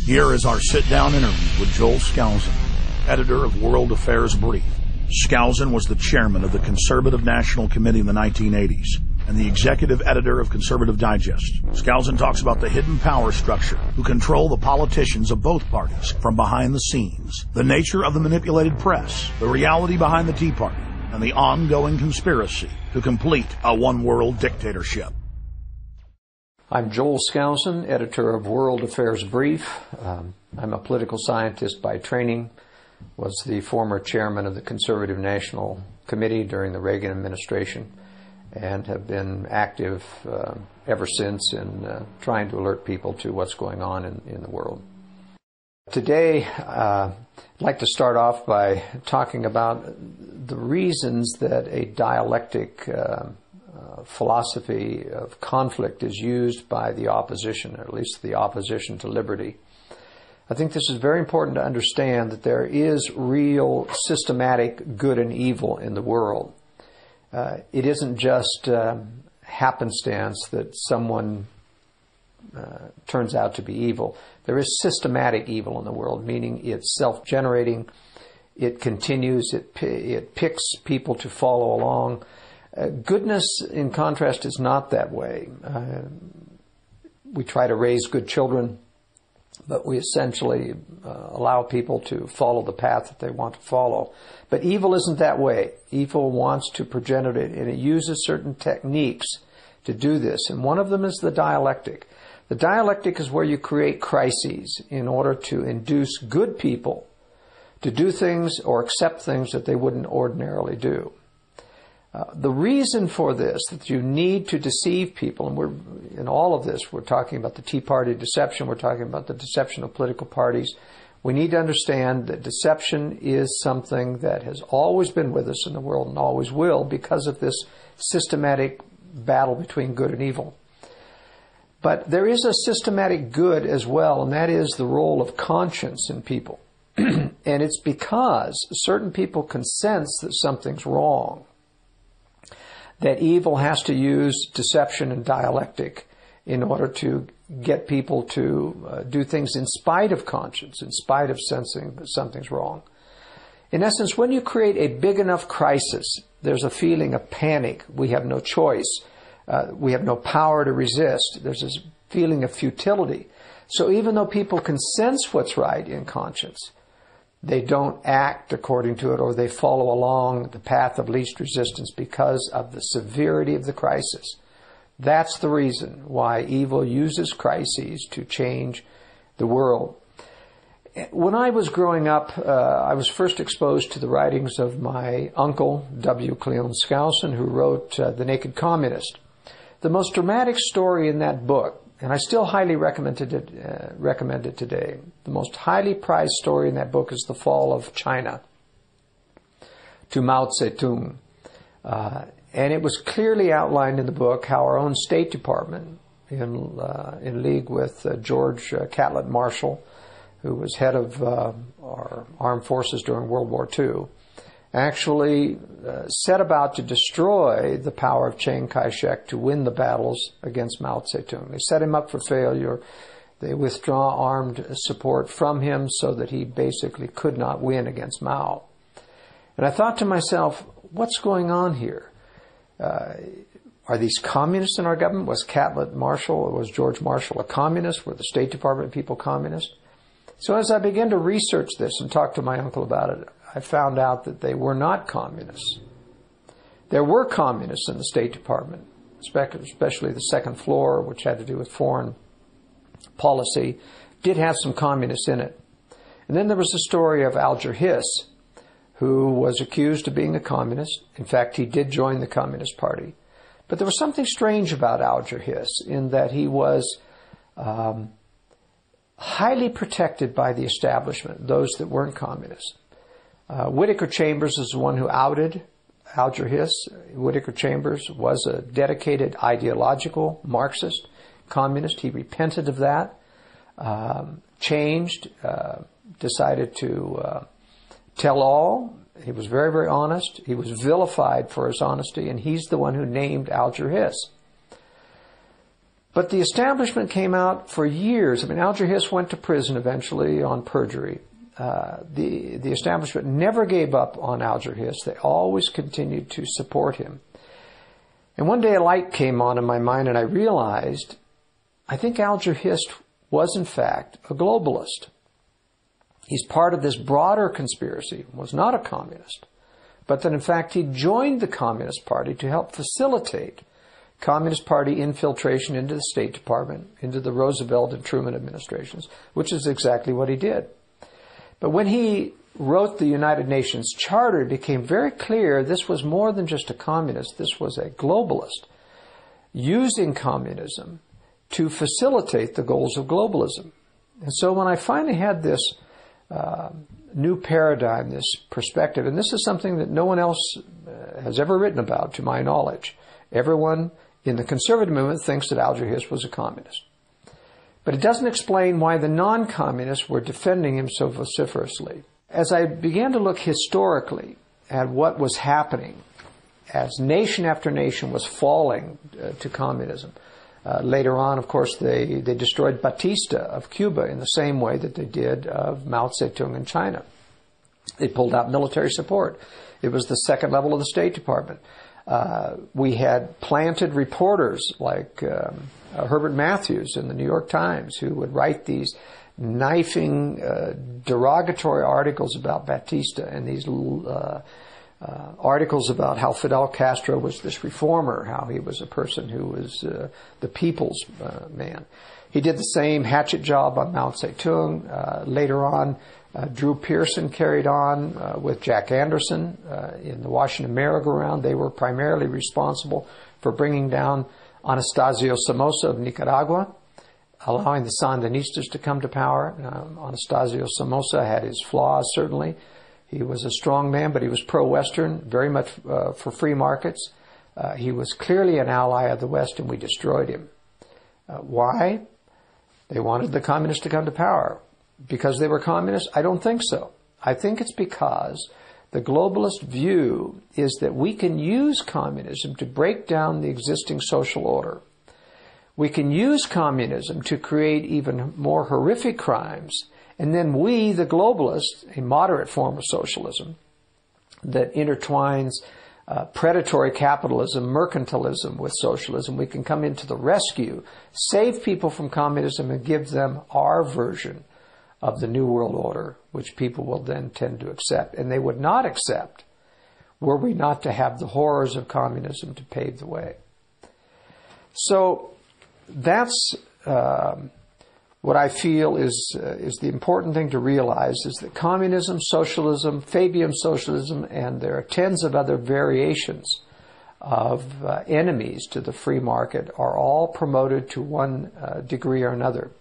Here is our sit-down interview with Joel Skousen, editor of World Affairs Brief. Skousen was the chairman of the Conservative National Committee in the 1980s and the executive editor of Conservative Digest. Skousen talks about the hidden power structure who control the politicians of both parties from behind the scenes, the nature of the manipulated press, the reality behind the Tea Party, and the ongoing conspiracy to complete a one-world dictatorship. I'm Joel Skousen, editor of World Affairs Brief. I'm a political scientist by training, was the former chairman of the Conservative National Committee during the Reagan administration, and have been active ever since in trying to alert people to what's going on in the world. Today, I'd like to start off by talking about the reasons that a dialectic philosophy of conflict is used by the opposition, or at least the opposition to liberty. I think this is very important to understand that there is real systematic good and evil in the world. It isn't just happenstance that someone turns out to be evil. There is systematic evil in the world, meaning it's self-generating, it continues, it picks people to follow along. Goodness, in contrast, is not that way. We try to raise good children, but we essentially allow people to follow the path that they want to follow. But evil isn't that way. Evil wants to progenitor it, and it uses certain techniques to do this. And one of them is the dialectic. The dialectic is where you create crises in order to induce good people to do things or accept things that they wouldn't ordinarily do. The reason for this, that you need to deceive people, and in all of this, we're talking about the Tea Party deception, we're talking about the deception of political parties. We need to understand that deception is something that has always been with us in the world and always will because of this systematic battle between good and evil. But there is a systematic good as well, and that is the role of conscience in people. And it's because certain people can sense that something's wrong, that evil has to use deception and dialectic in order to get people to do things in spite of conscience, in spite of sensing that something's wrong. In essence, when you create a big enough crisis, there's a feeling of panic. We have no choice. We have no power to resist. There's this feeling of futility. So even though people can sense what's right in conscience, they don't act according to it, or they follow along the path of least resistance because of the severity of the crisis. That's the reason why evil uses crises to change the world. When I was growing up, I was first exposed to the writings of my uncle, W. Cleon Skousen, who wrote The Naked Communist. The most dramatic story in that book, and I still highly recommend it today. The most highly prized story in that book is the fall of China to Mao Zedong. And it was clearly outlined in the book how our own State Department, in league with George Catlett Marshall, who was head of our armed forces during World War II, actually set about to destroy the power of Chiang Kai-shek to win the battles against Mao Zedong. They set him up for failure. They withdraw armed support from him so that he basically could not win against Mao. And I thought to myself, what's going on here? Are these communists in our government? Was Catlett Marshall, or was George Marshall a communist? Were the State Department people communist? So as I began to research this and talk to my uncle about it, I found out that they were not communists. There were communists in the State Department, especially the second floor, which had to do with foreign policy, did have some communists in it. And then there was the story of Alger Hiss, who was accused of being a communist. In fact, he did join the Communist Party. But there was something strange about Alger Hiss in that he was highly protected by the establishment, those that weren't communists. Whittaker Chambers is the one who outed Alger Hiss. Whittaker Chambers was a dedicated ideological Marxist communist. He repented of that, changed, decided to tell all. He was very, very honest. He was vilified for his honesty, and he's the one who named Alger Hiss. But the establishment came out for years. I mean, Alger Hiss went to prison eventually on perjury. The establishment never gave up on Alger Hiss. They always continued to support him. And one day a light came on in my mind, and I realized, I think Alger Hiss was in fact a globalist. He's part of this broader conspiracy, was not a communist, but that in fact he joined the Communist Party to help facilitate Communist Party infiltration into the State Department, into the Roosevelt and Truman administrations, which is exactly what he did. But when he wrote the United Nations Charter, it became very clear this was more than just a communist. This was a globalist using communism to facilitate the goals of globalism. And so when I finally had this new paradigm, this perspective, and this is something that no one else has ever written about, to my knowledge. Everyone in the conservative movement thinks that Alger Hiss was a communist. But it doesn't explain why the non-communists were defending him so vociferously. As I began to look historically at what was happening as nation after nation was falling to communism, later on, of course, they destroyed Batista of Cuba in the same way that they did of Mao Zedong in China. They pulled out military support. It was the second level of the State Department. We had planted reporters like Herbert Matthews in the New York Times who would write these knifing, derogatory articles about Batista and these articles about how Fidel Castro was this reformer, how he was a person who was the people's man. He did the same hatchet job on Mao Zedong. Later on, Drew Pearson carried on with Jack Anderson in the Washington merry-go-round. They were primarily responsible for bringing down Anastasio Somoza of Nicaragua, allowing the Sandinistas to come to power. Anastasio Somoza had his flaws, certainly. He was a strong man, but he was pro-Western, very much for free markets. He was clearly an ally of the West, and we destroyed him. Why? They wanted the communists to come to power. Because they were communists? I don't think so. I think it's because the globalist view is that we can use communism to break down the existing social order. We can use communism to create even more horrific crimes. And then we, the globalists, a moderate form of socialism that intertwines predatory capitalism, mercantilism with socialism, we can come into the rescue, save people from communism, and give them our version of the New World Order, which people will then tend to accept. And they would not accept were we not to have the horrors of communism to pave the way. So that's what I feel is the important thing to realize, is that communism, socialism, Fabian socialism, and there are tens of other variations of enemies to the free market are all promoted to one degree or another.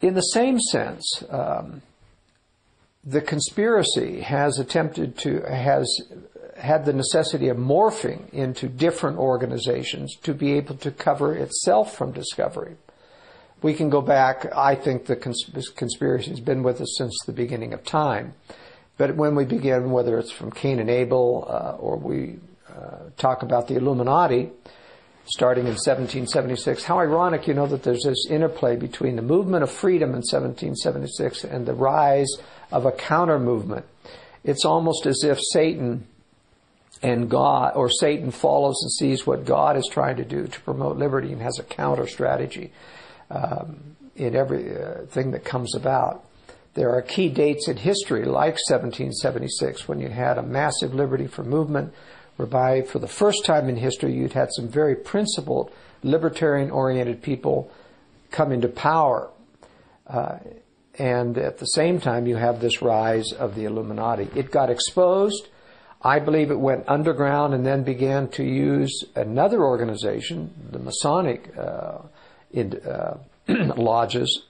In the same sense, the conspiracy has had the necessity of morphing into different organizations to be able to cover itself from discovery. We can go back, I think the conspiracy has been with us since the beginning of time. But when we begin, whether it's from Cain and Abel, or we talk about the Illuminati, starting in 1776. How ironic, that there's this interplay between the movement of freedom in 1776 and the rise of a counter-movement. It's almost as if Satan and God, or Satan follows and sees what God is trying to do to promote liberty and has a counter-strategy in everything that comes about. There are key dates in history, like 1776, when you had a massive liberty for movement, whereby for the first time in history you'd had some very principled, libertarian-oriented people come into power. And at the same time you have this rise of the Illuminati. It got exposed. I believe it went underground and then began to use another organization, the Masonic lodges,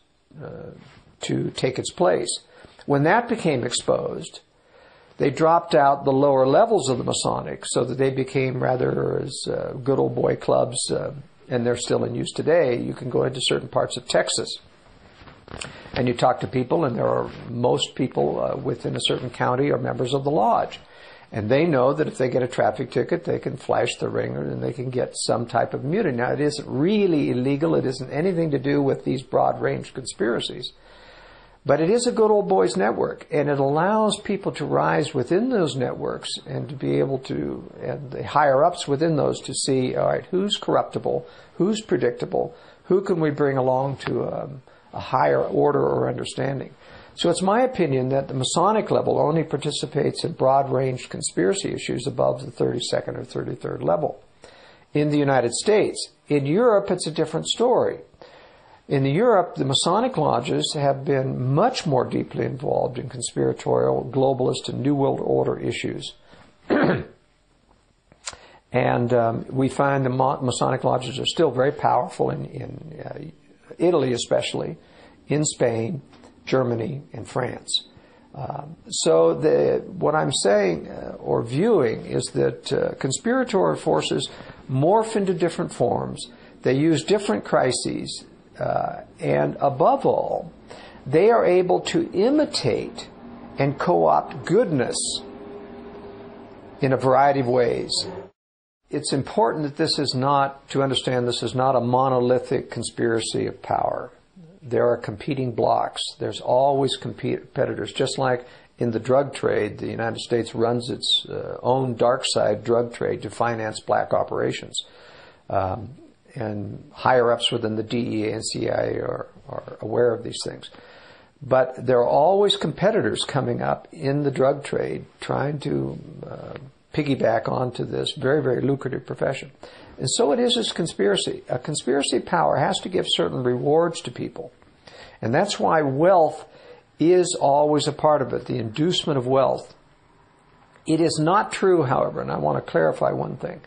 to take its place. When that became exposed, they dropped out the lower levels of the Masonic so that they became rather as good old boy clubs, and they're still in use today. You can go into certain parts of Texas and you talk to people, and most people within a certain county are members of the lodge. And they know that if they get a traffic ticket, they can flash the ringer and they can get some type of immunity. Now, it isn't really illegal. It isn't anything to do with these broad-range conspiracies. But it is a good old boys network, and it allows people to rise within those networks and to be able to, and the higher-ups within those, to see, all right, who's corruptible, who's predictable, who can we bring along to a higher order or understanding. So it's my opinion that the Masonic level only participates in broad-range conspiracy issues above the 32nd or 33rd level. In the United States, in Europe, it's a different story. In Europe, the Masonic lodges have been much more deeply involved in conspiratorial, globalist, and New World Order issues. And we find the Masonic lodges are still very powerful in Italy especially, in Spain, Germany, and France. So what I'm saying or viewing is that conspiratorial forces morph into different forms. They use different crises. And above all, they are able to imitate and co-opt goodness in a variety of ways. It's important that this is not, to understand this is not a monolithic conspiracy of power. There are competing blocks. There's always competitors. Just like in the drug trade, the United States runs its own dark side drug trade to finance black operations. And higher-ups within the DEA and CIA are aware of these things. But there are always competitors coming up in the drug trade trying to piggyback onto this very, very lucrative profession. And so it is as conspiracy. A conspiracy power has to give certain rewards to people. And that's why wealth is always a part of it, the inducement of wealth. It is not true, however, and I want to clarify one thing.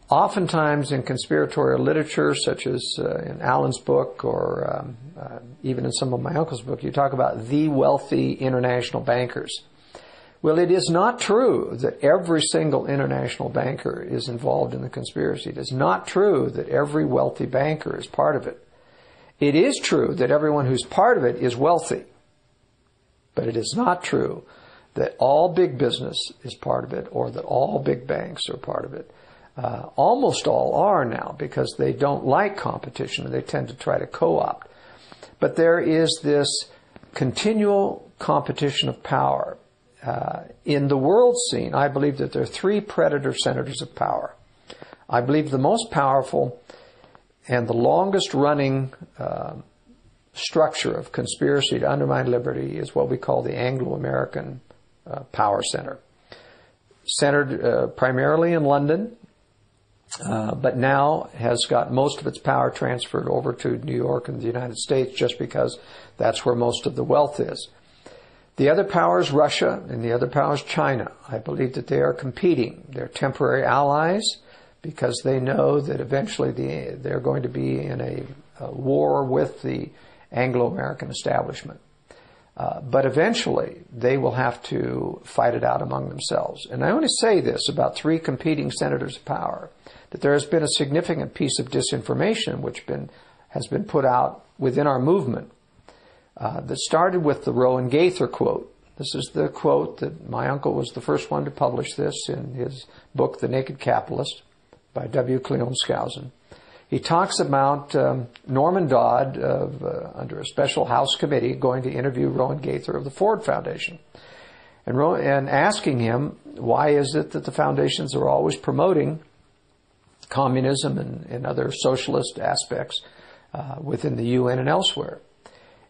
Oftentimes in conspiratorial literature, such as in Allen's book or even in some of my uncle's book, you talk about the wealthy international bankers. Well, it is not true that every single international banker is involved in the conspiracy. It is not true that every wealthy banker is part of it. It is true that everyone who's part of it is wealthy. But it is not true that all big business is part of it or that all big banks are part of it. Almost all are now because they don't like competition and they tend to try to co-opt. But there is this continual competition of power. In the world scene, I believe that there are three predator centers of power. I believe the most powerful and the longest running structure of conspiracy to undermine liberty is what we call the Anglo-American power center. Centered primarily in London, but now has got most of its power transferred over to New York and the United States just because that's where most of the wealth is. The other power is Russia, and the other power is China. I believe that they are competing. They're temporary allies because they know that eventually they're going to be in a war with the Anglo-American establishment. But eventually, they will have to fight it out among themselves. And I only say this about three competing centers of power, that there has been a significant piece of disinformation which has been put out within our movement that started with the Rowan Gaither quote. This is the quote that my uncle was the first one to publish this in his book, The Naked Capitalist, by W. Cleon Skousen. He talks about Norman Dodd under a special House committee going to interview Rowan Gaither of the Ford Foundation and asking him, why is it that the foundations are always promoting communism and other socialist aspects within the UN and elsewhere?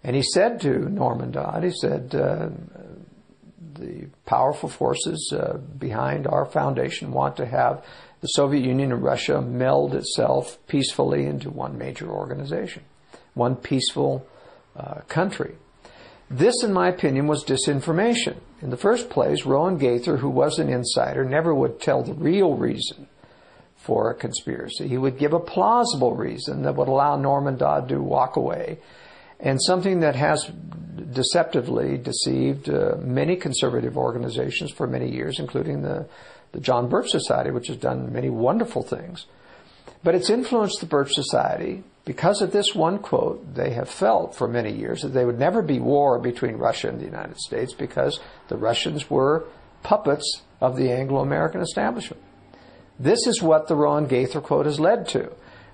And he said to Norman Dodd, he said, the powerful forces behind our foundation want to have the Soviet Union and Russia meld itself peacefully into one major organization, one peaceful country. This, in my opinion, was disinformation. In the first place, Rowan Gaither, who was an insider, never would tell the real reason for a conspiracy. He would give a plausible reason that would allow Norman Dodd to walk away, and something that has deceptively deceived many conservative organizations for many years, including the John Birch Society, which has done many wonderful things. But it's influenced the Birch Society. Because of this one quote, they have felt for many years that there would never be war between Russia and the United States because the Russians were puppets of the Anglo-American establishment. This is what the Rowan Gaither quote has led to.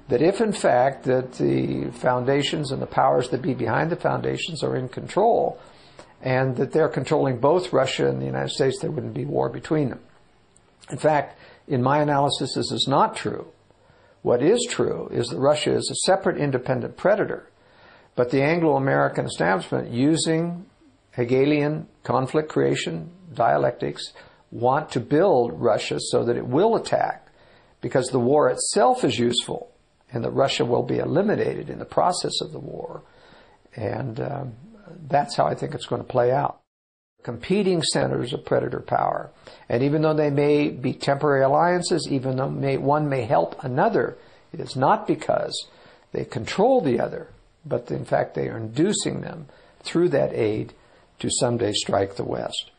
That if in fact that the foundations and the powers that be behind the foundations are in control, and that they're controlling both Russia and the United States, there wouldn't be war between them. In fact, in my analysis, this is not true. What is true is that Russia is a separate independent predator, but the Anglo-American establishment, using Hegelian conflict creation dialectics, want to build Russia so that it will attack, because the war itself is useful, and that Russia will be eliminated in the process of the war. And that's how I think it's going to play out. Competing centers of predator power. And even though they may be temporary alliances, even though one may help another, it is not because they control the other, but in fact they are inducing them through that aid to someday strike the West.